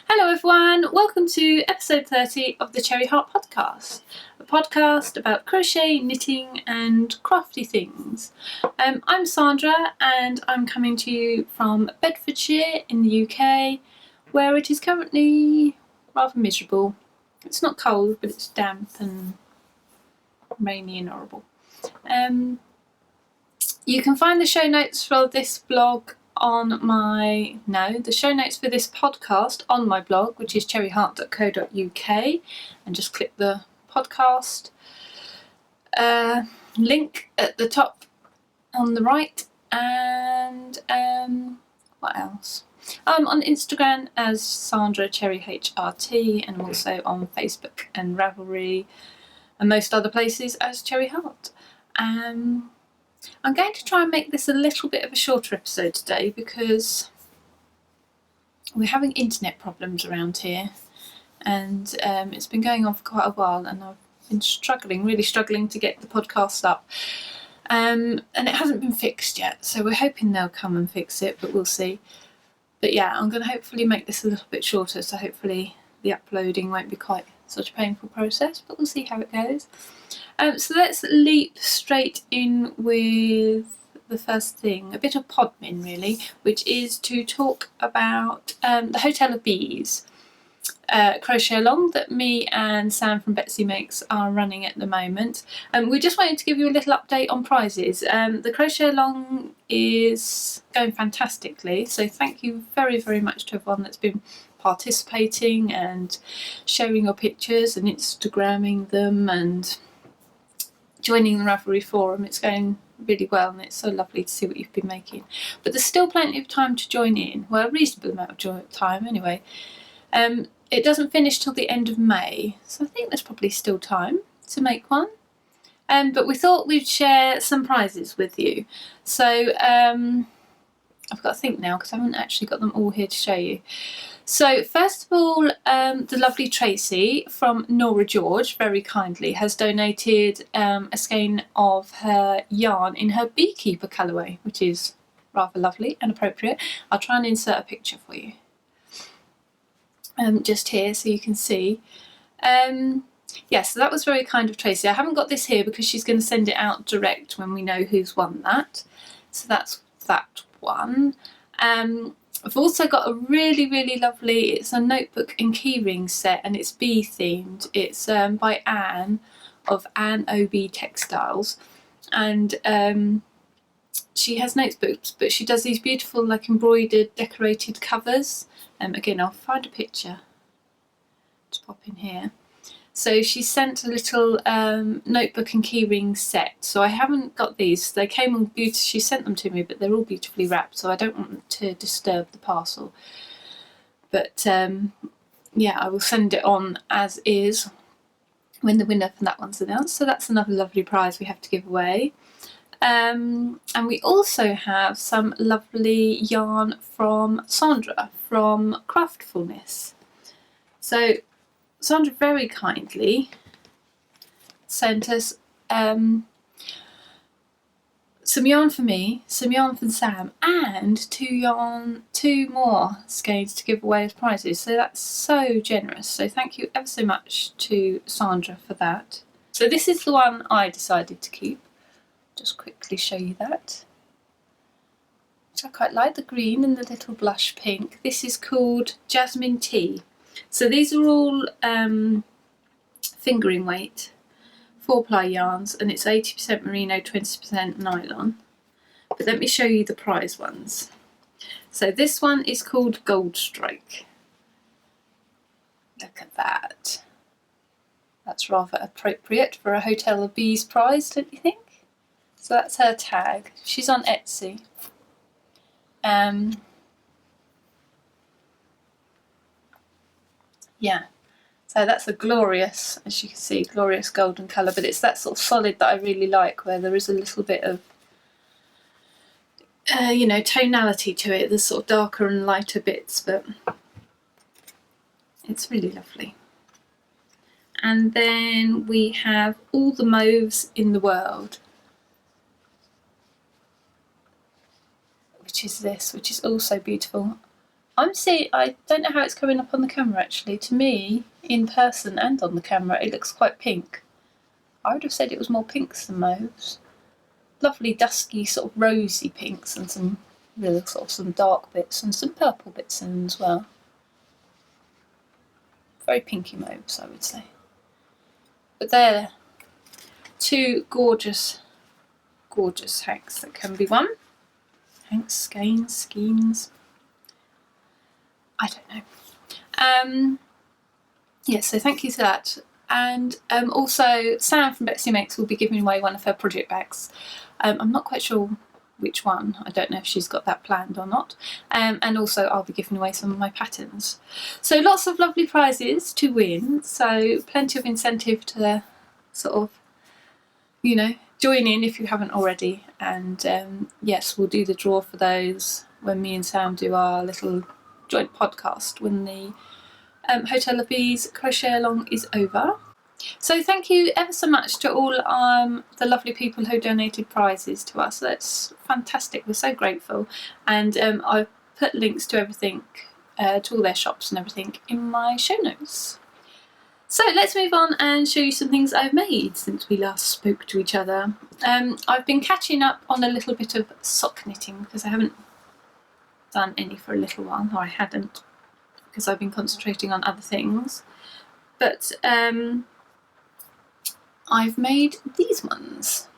Hello everyone, welcome to episode 30 of the Cherry Heart Podcast, a podcast about crochet, knitting and crafty things. I'm Sandra and I'm coming to you from Bedfordshire in the UK, where it is currently rather miserable. It's not cold, but it's damp and rainy and horrible. You can find the show notes for this blog the show notes for this podcast on my blog, which is cherryheart.co.uk, and just click the podcast link at the top on the right. And what else? I'm on Instagram as Sandra Cherry HRT, and I'm also on Facebook and Ravelry and most other places as Cherry Heart. I'm going to try and make this a little bit of a shorter episode today because we're having internet problems around here, and it's been going on for quite a while, and I've been really struggling to get the podcast up, and it hasn't been fixed yet, so we're hoping they'll come and fix it, but we'll see. But yeah, I'm going to hopefully make this a little bit shorter, so hopefully the uploading won't be quite such a painful process, but we'll see how it goes. So let's leap straight in with the first thing, a bit of podmin really, which is to talk about the Hotel of Bees crochet along that me and Sam from Betsy Makes are running at the moment. We just wanted to give you a little update on prizes. The crochet along is going fantastically, so thank you very, very much to everyone that's been participating and sharing your pictures and Instagramming them and joining the Ravelry forum. It's going really well and it's so lovely to see what you've been making. But there's still plenty of time to join in, well, a reasonable amount of time anyway. It doesn't finish till the end of May, so I think there's probably still time to make one. But we thought we'd share some prizes with you. So I've got to think now because I haven't actually got them all here to show you. So first of all, the lovely Tracy from NORAH George very kindly has donated a skein of her yarn in her beekeeper colourway, which is rather lovely and appropriate. I'll try and insert a picture for you just here so you can see. Yeah, so that was very kind of Tracy. I haven't got this here because she's going to send it out direct when we know who's won that. So that's that one. I've also got a really, really lovely, it's a notebook and keyring set and it's bee themed. It's by Anne of Anne OB Textiles, and she has notebooks, but she does these beautiful like embroidered decorated covers. Again, I'll find a picture to pop in here. So she sent a little notebook and keyring set. So I haven't got these. They came on she sent them to me, but they're all beautifully wrapped, so I don't want to disturb the parcel. But yeah, I will send it on as is when the winner for that one's announced. So that's another lovely prize we have to give away. And we also have some lovely yarn from Sandra from Craftfulness. So Sandra very kindly sent us some yarn for me, some yarn for Sam, and two more skeins to give away as prizes. So that's so generous. So thank you ever so much to Sandra for that. So this is the one I decided to keep. Just quickly show you that. Which I quite like, the green and the little blush pink. This is called Jasmine Tea. So these are all fingering weight 4-ply yarns, and it's 80% merino, 20% nylon. But let me show you the prize ones. So this one is called Gold Strike. Look at that. That's rather appropriate for a Hotel of Bees prize, don't you think? So that's her tag. She's on Etsy. Yeah, so that's a glorious, as you can see, glorious golden colour, but it's that sort of solid that I really like, where there is a little bit of tonality to it. There's sort of darker and lighter bits, but it's really lovely. And then we have All the Mauves in the World, which is this, which is also beautiful. I don't know how it's coming up on the camera actually. To me, in person and on the camera, it looks quite pink. I would have said it was more pinks than mauves. Lovely dusky sort of rosy pinks and some real sort of some dark bits and some purple bits in as well. Very pinky mauves, I would say. But they're two gorgeous, gorgeous hanks that can be won. Hanks, skeins. I don't know. Yeah, so thank you for that. And also, Sam from Betsy Makes will be giving away one of her project bags. I'm not quite sure which one. I don't know if she's got that planned or not. And also, I'll be giving away some of my patterns. So lots of lovely prizes to win. So plenty of incentive to sort of, you know, join in if you haven't already. And yes, we'll do the draw for those when me and Sam do our little joint podcast when the Hotel of Bees crochet along is over. So thank you ever so much to all the lovely people who donated prizes to us. That's fantastic. We're so grateful. And I've put links to everything, to all their shops and everything in my show notes. So let's move on and show you some things I've made since we last spoke to each other. I've been catching up on a little bit of sock knitting because I haven't done any for a little while, or I hadn't, because I've been concentrating on other things. But I've made these ones.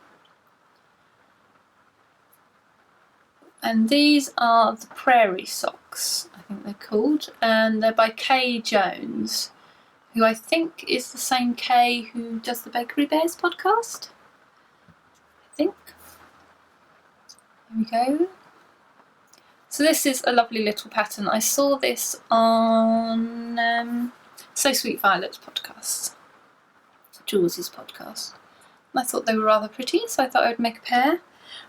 And these are the Prairie Socks, I think they're called. And they're by Kay Jones, who I think is the same Kay who does the Bakery Bears podcast. I think. There we go. So this is a lovely little pattern. I saw this on So Sweet Violet's podcast, Jules's podcast. And I thought they were rather pretty, so I thought I'd make a pair.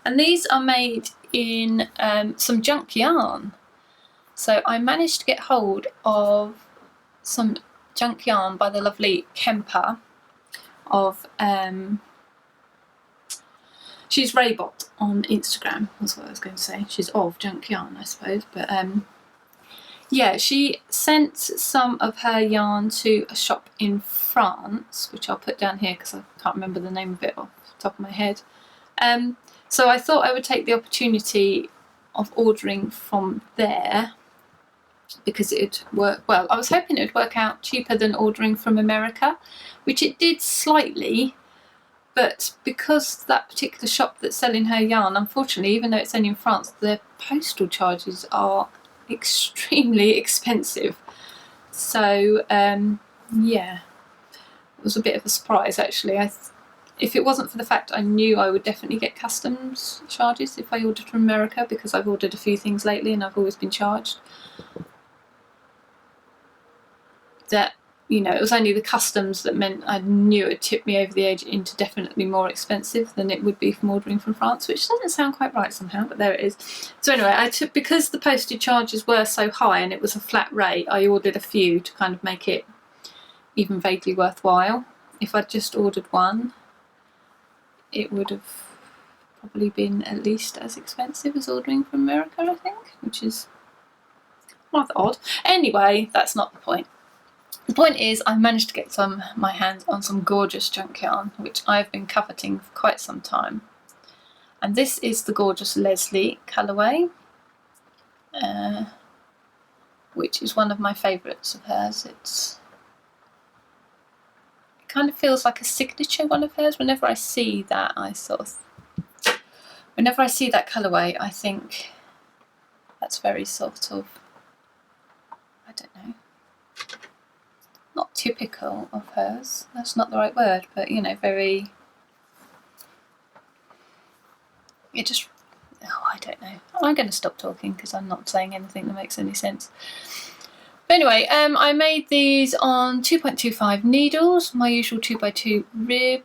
And these are made in some junk yarn. So I managed to get hold of some junk yarn by the lovely Kemper of she's Raybot on Instagram, that's what I was going to say. She's of junk yarn, I suppose. But yeah, she sent some of her yarn to a shop in France, which I'll put down here because I can't remember the name of it off the top of my head. So I thought I would take the opportunity of ordering from there because it'd work well. I was hoping it would work out cheaper than ordering from America, which it did slightly. But because that particular shop that's selling her yarn, unfortunately, even though it's only in France, their postal charges are extremely expensive. So yeah, it was a bit of a surprise actually. If it wasn't for the fact I knew I would definitely get customs charges if I ordered from America, because I've ordered a few things lately and I've always been charged, that, you know, it was only the customs that meant I knew it would tip me over the edge into definitely more expensive than it would be from ordering from France, which doesn't sound quite right somehow, but there it is. So anyway, because the postage charges were so high and it was a flat rate, I ordered a few to kind of make it even vaguely worthwhile. If I'd just ordered one, it would have probably been at least as expensive as ordering from America, I think, which is rather odd. Anyway, that's not the point. The point is I managed to get my hands on some gorgeous junk yarn, which I've been coveting for quite some time. And this is the gorgeous Leslie colourway, which is one of my favourites of hers. It kind of feels like a signature one of hers. Whenever I see that, whenever I see that colourway, I think that's very sort of, I don't know, not typical of hers. That's not the right word, but you know, very. It just, I don't know. I'm going to stop talking because I'm not saying anything that makes any sense. But anyway, I made these on 2.25 needles, my usual 2x2 rib.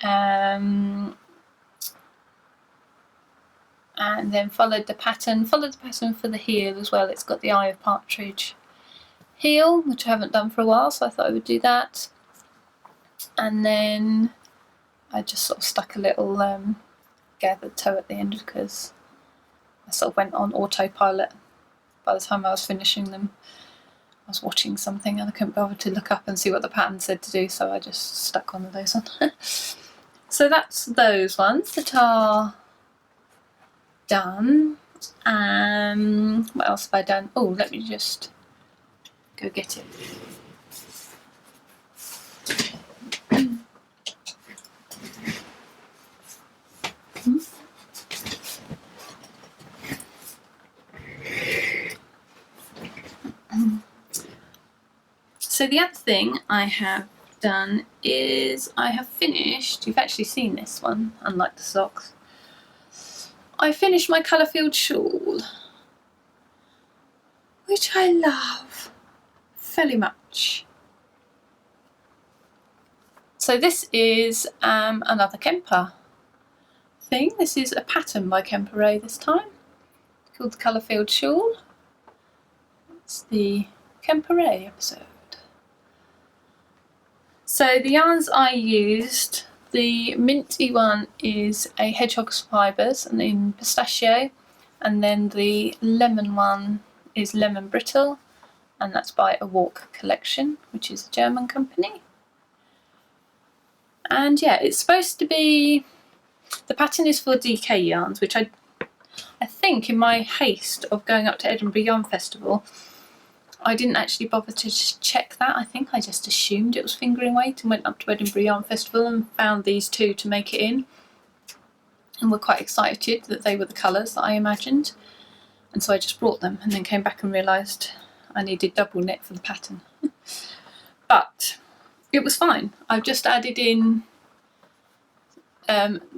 And then followed the pattern for the heel as well. It's got the Eye of Partridge heel, which I haven't done for a while, so I thought I would do that. And then I just sort of stuck a little gathered toe at the end because I sort of went on autopilot by the time I was finishing them, I was watching something and I couldn't bother to look up and see what the pattern said to do, so I just stuck one of those on. So that's those ones that are done. What else have I done? Oh, let me just go get it. So the other thing I have done is I have finished, you've actually seen this one, unlike the socks, I finished my colour-filled shawl, which I love fairly much. So this is another Kemper thing. This is a pattern by Kemper this time, called the colour-filled shawl. It's the Kemper episode. So the yarns I used, the minty one is a hedgehog's fibres and in pistachio, and then the lemon one is lemon brittle, and that's by a Walk Collection, which is a German company. And yeah, it's supposed to be, the pattern is for DK yarns, which I think in my haste of going up to Edinburgh Yarn Festival, I didn't actually bother to check that. I think I just assumed it was fingering weight and went up to Edinburgh Yarn Festival and found these two to make it in, and were quite excited that they were the colours that I imagined, and so I just brought them and then came back and realised I needed double knit for the pattern. But it was fine. I've just added in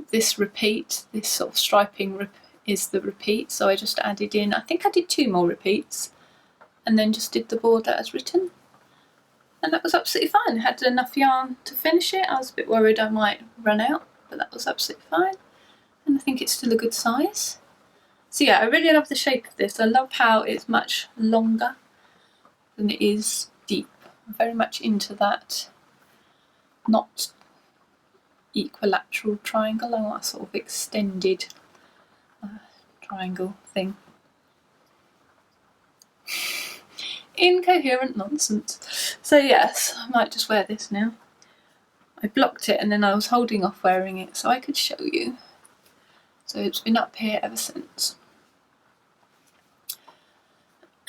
this repeat, this sort of striping is the repeat, so I just added in, I think I did 2 more repeats, and then just did the border as written, and that was absolutely fine. I had enough yarn to finish it. I was a bit worried I might run out, but that was absolutely fine, and I think it's still a good size. So yeah, I really love the shape of this. I love how it's much longer than it is deep. I'm very much into that not equilateral triangle. I want a sort of extended triangle thing. Incoherent nonsense. So yes, I might just wear this now. I blocked it and then I was holding off wearing it so I could show you. So it's been up here ever since.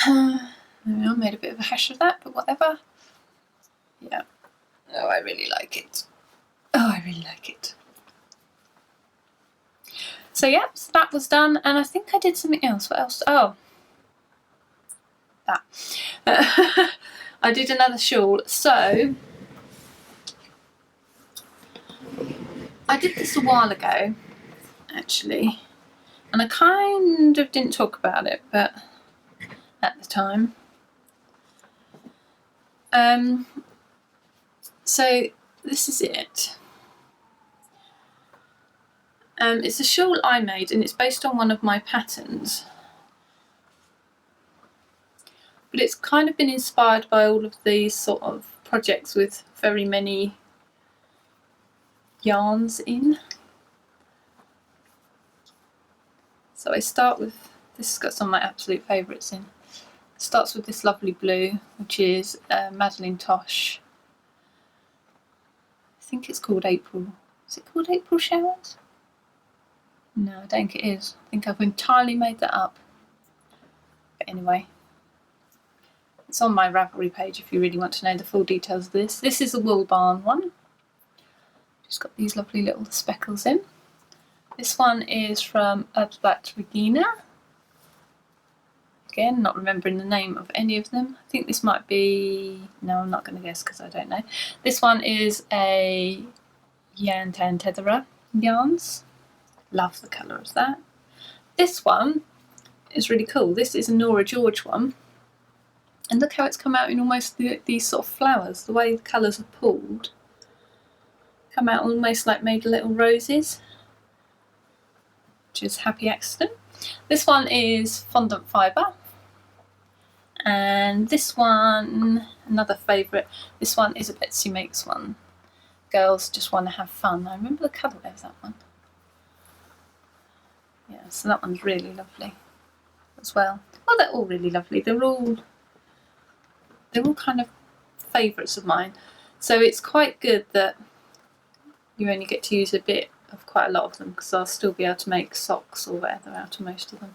I made a bit of a hash of that, but whatever. Yeah. Oh, I really like it. Oh, I really like it. So yeah, so that was done, and I think I did something else. What else? Oh, that. I did another shawl. So I did this a while ago, actually, and I kind of didn't talk about it, but at the time. So this is it. It's a shawl I made, and it's based on one of my patterns. But it's kind of been inspired by all of these sort of projects with very many yarns in. So I start with, this has got some of my absolute favourites in. It starts with this lovely blue, which is Madeline Tosh. I think it's called April. Is it called April Showers? No, I don't think it is. I think I've entirely made that up. But anyway, it's on my Ravelry page if you really want to know the full details of this. This is a wool barn one. Just got these lovely little speckles in. This one is from Blatt Regina. Again, not remembering the name of any of them. I think this might be, no, I'm not going to guess because I don't know. This one is a Yantan Tetherer yarns. Love the colour of that. This one is really cool. This is a NORAH George one. And look how it's come out in almost these sort of flowers. The way the colours are pulled. Come out almost like made little roses. Which is happy accident. This one is fondant fibre. And this one, another favourite, this one is a Betsy Makes one. Girls just want to have fun. I remember the colour of that one. Yeah, so that one's really lovely as well. well, they're all really lovely. They're all kind of favourites of mine. So it's quite good that you only get to use a bit of quite a lot of them, because I'll still be able to make socks or whatever out of most of them.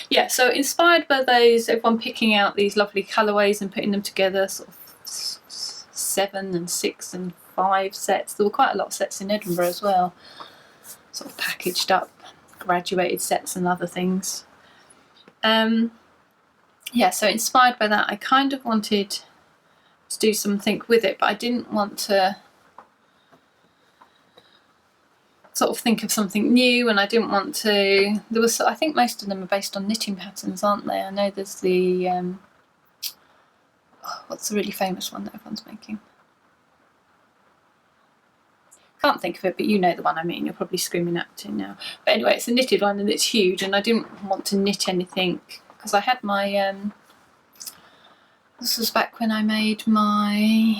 Yeah, so inspired by those, everyone picking out these lovely colourways and putting them together, sort of 7 and 6 and 5 sets. There were quite a lot of sets in Edinburgh as well, sort of packaged up, graduated sets and other things. Yeah, so inspired by that, I kind of wanted to do something with it, but I didn't want to sort of think of something new, and I didn't want to. I think most of them are based on knitting patterns, aren't they? I know there's the what's the really famous one that everyone's making? Can't think of it, but you know the one I mean. You're probably screaming at it now. But anyway, it's a knitted one and it's huge, and I didn't want to knit anything because I had my this was back when I made my,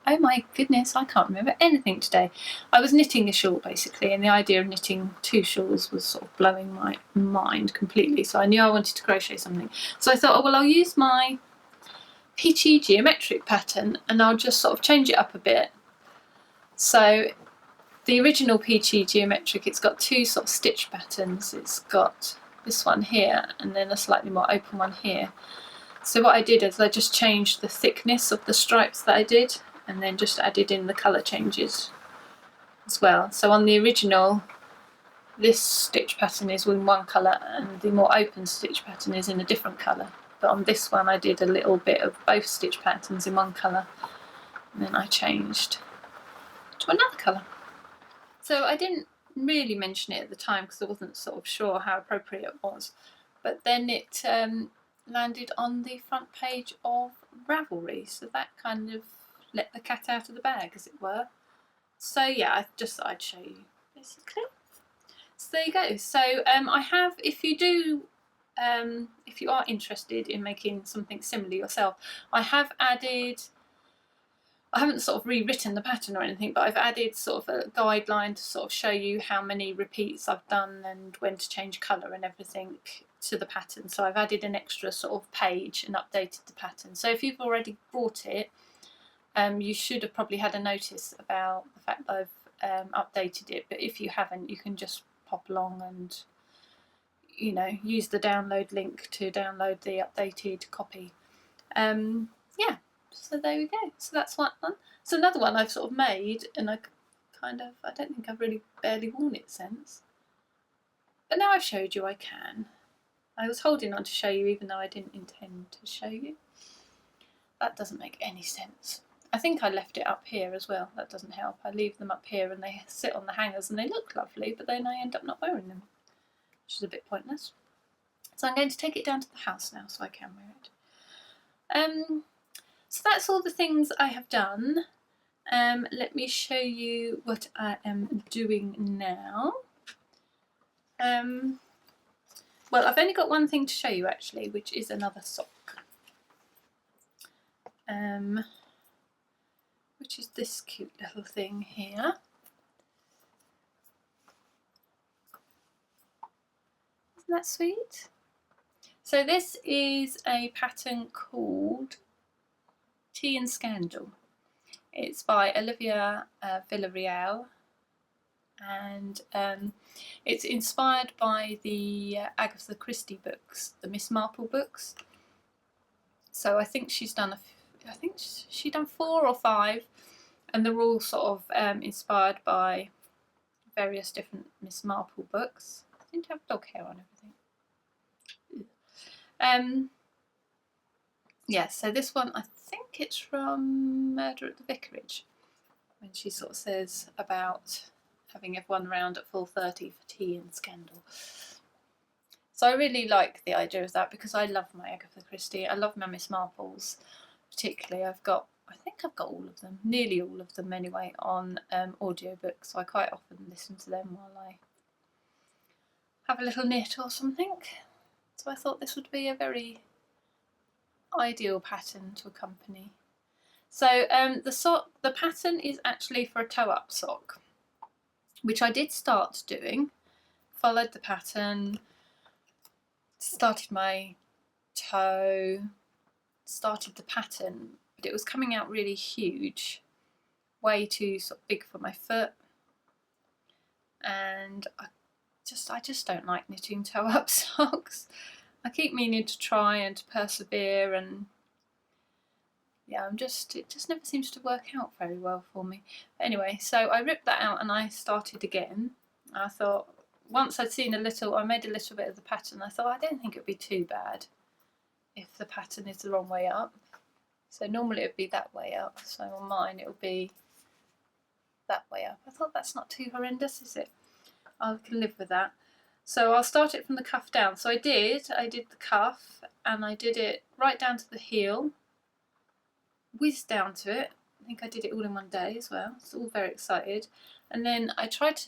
oh my goodness, I can't remember anything today. I was knitting a shawl basically, and the idea of knitting 2 shawls was sort of blowing my mind completely. So I knew I wanted to crochet something. So I thought, oh well, I'll use my peachy geometric pattern and I'll just sort of change it up a bit. So the original peachy geometric, it's got 2 sort of stitch patterns. It's got this one here and then a slightly more open one here. So what I did is I just changed the thickness of the stripes that I did, and then just added in the colour changes as well. So on the original, this stitch pattern is in one colour and the more open stitch pattern is in a different colour. But on this one I did a little bit of both stitch patterns in one colour, and then I changed to another colour. So I didn't really mention it at the time because I wasn't sort of sure how appropriate it was, but then it landed on the front page of Ravelry, so that kind of let the cat out of the bag, as it were. So yeah, I just thought I'd show you basically. So there you go. So I have, if you are interested in making something similar yourself, I haven't sort of rewritten the pattern or anything, but I've added sort of a guideline to sort of show you how many repeats I've done and when to change colour and everything to the pattern. So I've added an extra sort of page and updated the pattern. So if you've already bought it, you should have probably had a notice about the fact that I've updated it. But if you haven't, you can just pop along and, you know, use the download link to download the updated copy. Yeah. So there we go. So that's one. So another one I've sort of made, and I don't think I've really barely worn it since. But now I've showed you I can. I was holding on to show you even though I didn't intend to show you. That doesn't make any sense. I think I left it up here as well. That doesn't help. I leave them up here and they sit on the hangers and they look lovely, but then I end up not wearing them, which is a bit pointless. So I'm going to take it down to the house now so I can wear it. So that's all the things I have done. Let me show you what I am doing now. Well, I've only got one thing to show you actually, which is another sock. Which is this cute little thing here. Isn't that sweet? So this is a pattern called Tea and Scandal. It's by Olivia Villarreal, and it's inspired by the Agatha Christie books, the Miss Marple books. So I think she's done she's done 4 or 5, and they're all sort of inspired by various different Miss Marple books. I seem to have dog hair on everything. Yeah, so this one, I think it's from Murder at the Vicarage, when she sort of says about having everyone around at 4:30 for tea and scandal. So I really like the idea of that because I love my Agatha Christie. I love my Miss Marples particularly. I think I've got all of them, nearly all of them anyway, on audiobooks, so I quite often listen to them while I have a little knit or something. So I thought this would be a very ideal pattern to accompany. So the pattern is actually for a toe-up sock, which I did start doing. Followed the pattern, started my toe, started the pattern, but it was coming out really huge, way too sort of big for my foot, and I just don't like knitting toe-up socks. I keep meaning to try and to persevere, and yeah, it just never seems to work out very well for me. But anyway, so I ripped that out and I started again. I thought, once I'd seen I made a little bit of the pattern, I thought I don't think it would be too bad if the pattern is the wrong way up. So normally it would be that way up, so on mine it will be that way up. I thought that's not too horrendous, is it? I can live with that. So I'll start it from the cuff down. So I did the cuff, and I did it right down to the heel, whizzed down to it. I think I did it all in one day as well. It's all very excited. And then I tried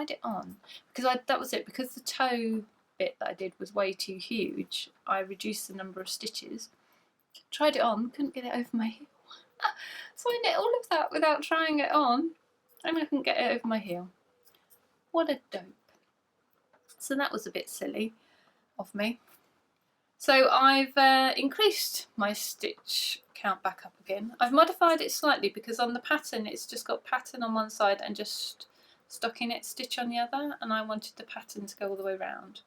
it on, because that was it, because the toe bit that I did was way too huge. I reduced the number of stitches. Tried it on, couldn't get it over my heel. So I knit all of that without trying it on, and I couldn't get it over my heel. What a dope. So that was a bit silly of me. So I've increased my stitch count back up again. I've modified it slightly, because on the pattern it's just got pattern on one side and just stockinette stitch on the other, and I wanted the pattern to go all the way round,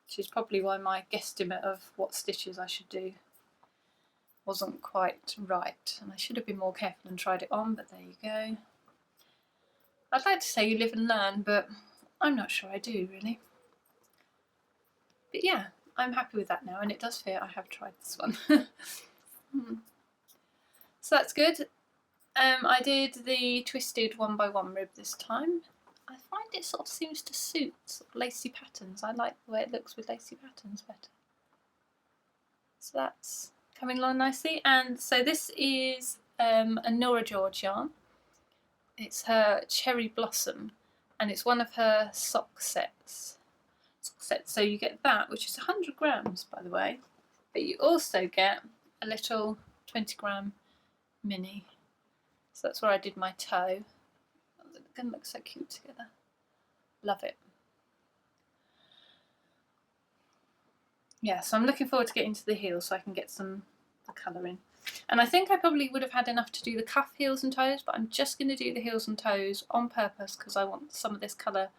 which is probably why my guesstimate of what stitches I should do wasn't quite right, and I should have been more careful and tried it on, but there you go. I'd like to say you live and learn, but I'm not sure I do really. But yeah, I'm happy with that now, and it does fit. I have tried this one. So that's good. I did the twisted 1x1 rib this time. I find it sort of seems to suit sort of lacy patterns. I like the way it looks with lacy patterns better. So that's coming along nicely. And so this is a NORAH George yarn. It's her Cherry Blossom, and it's one of her sock sets. So you get that, which is 100 grams by the way, but you also get a little 20 gram mini. So that's where I did my toe. They're going to look so cute together. Love it. Yeah, so I'm looking forward to getting to the heels so I can get some the colour in. And I think I probably would have had enough to do the cuff, heels and toes, but I'm just going to do the heels and toes on purpose because I want some of this colour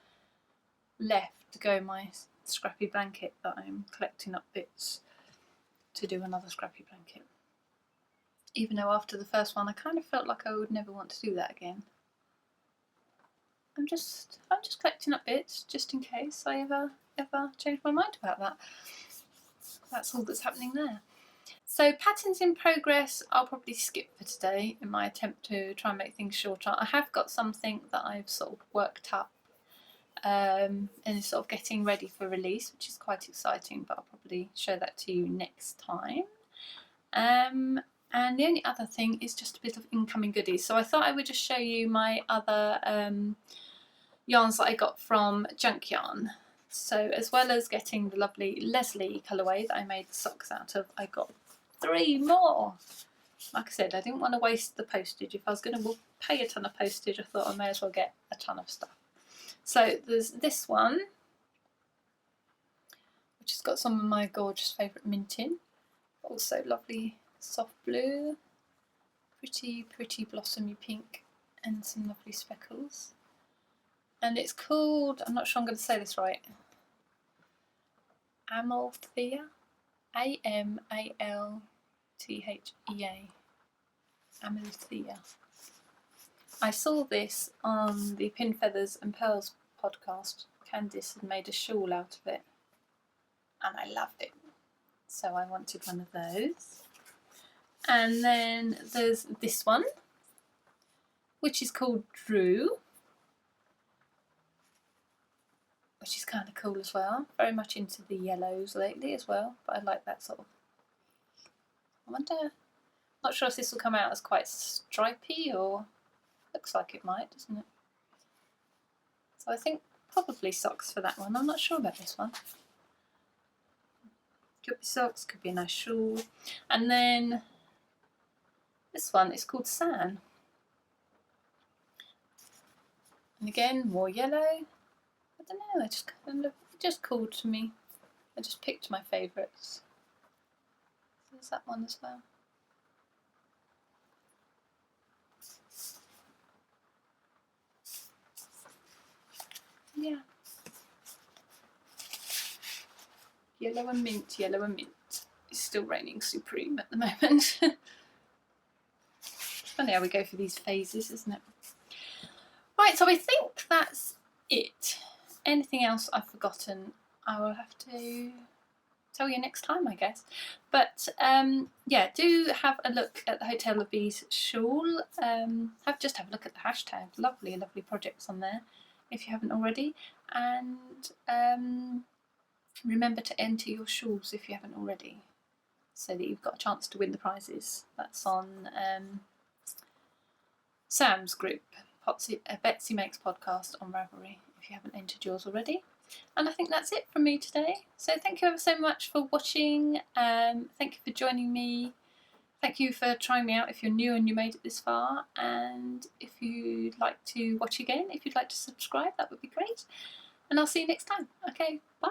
left to go in my scrappy blanket that I'm collecting up bits to do another scrappy blanket. Even though after the first one I kind of felt like I would never want to do that again. I'm just collecting up bits just in case I ever change my mind about that. That's all that's happening there. So patterns in progress I'll probably skip for today in my attempt to try and make things shorter. I have got something that I've sort of worked up and is sort of getting ready for release, which is quite exciting, but I'll probably show that to you next time. And the only other thing is just a bit of incoming goodies. So I thought I would just show you my other yarns that I got from Junk Yarn. So as well as getting the lovely Leslie colourway that I made the socks out of, I got 3 more. Like I said, I didn't want to waste the postage. If I was going to pay a ton of postage, I thought I may as well get a ton of stuff. So there's this one, which has got some of my gorgeous favourite mint in. Also lovely soft blue, pretty blossomy pink, and some lovely speckles. And it's called, I'm not sure I'm going to say this right, Amalthea, Amalthea, Amalthea. I saw this on the Pin Feathers and Pearls podcast. Candice had made a shawl out of it, and I loved it. So I wanted one of those. And then there's this one, which is called Drew, which is kind of cool as well. Very much into the yellows lately as well, but I like that sort of, I wonder, not sure if this will come out as quite stripy, or looks like it might, doesn't it? So I think probably socks for that one. I'm not sure about this one. Could be socks, could be a nice shawl. And then this one is called San. And again, more yellow. I don't know, it just called to me. I just picked my favourites. There's that one as well. Yeah. Yellow and mint, yellow and mint. It's still raining supreme at the moment. It's funny how we go through these phases, isn't it? Right, so I think that's it. Anything else I've forgotten, I will have to tell you next time, I guess. But yeah, do have a look at the Hotel of Bees shawl. Just have a look at the hashtag. Lovely, lovely projects on there if you haven't already. And remember to enter your shawls if you haven't already, so that you've got a chance to win the prizes. That's on Sam's group, Betsy Makes Podcast on Ravelry, if you haven't entered yours already. And I think that's it from me today. So thank you ever so much for watching. Thank you for joining me. Thank you for trying me out if you're new and you made it this far. And if you'd like to watch again, if you'd like to subscribe, that would be great. And I'll see you next time. Okay, bye.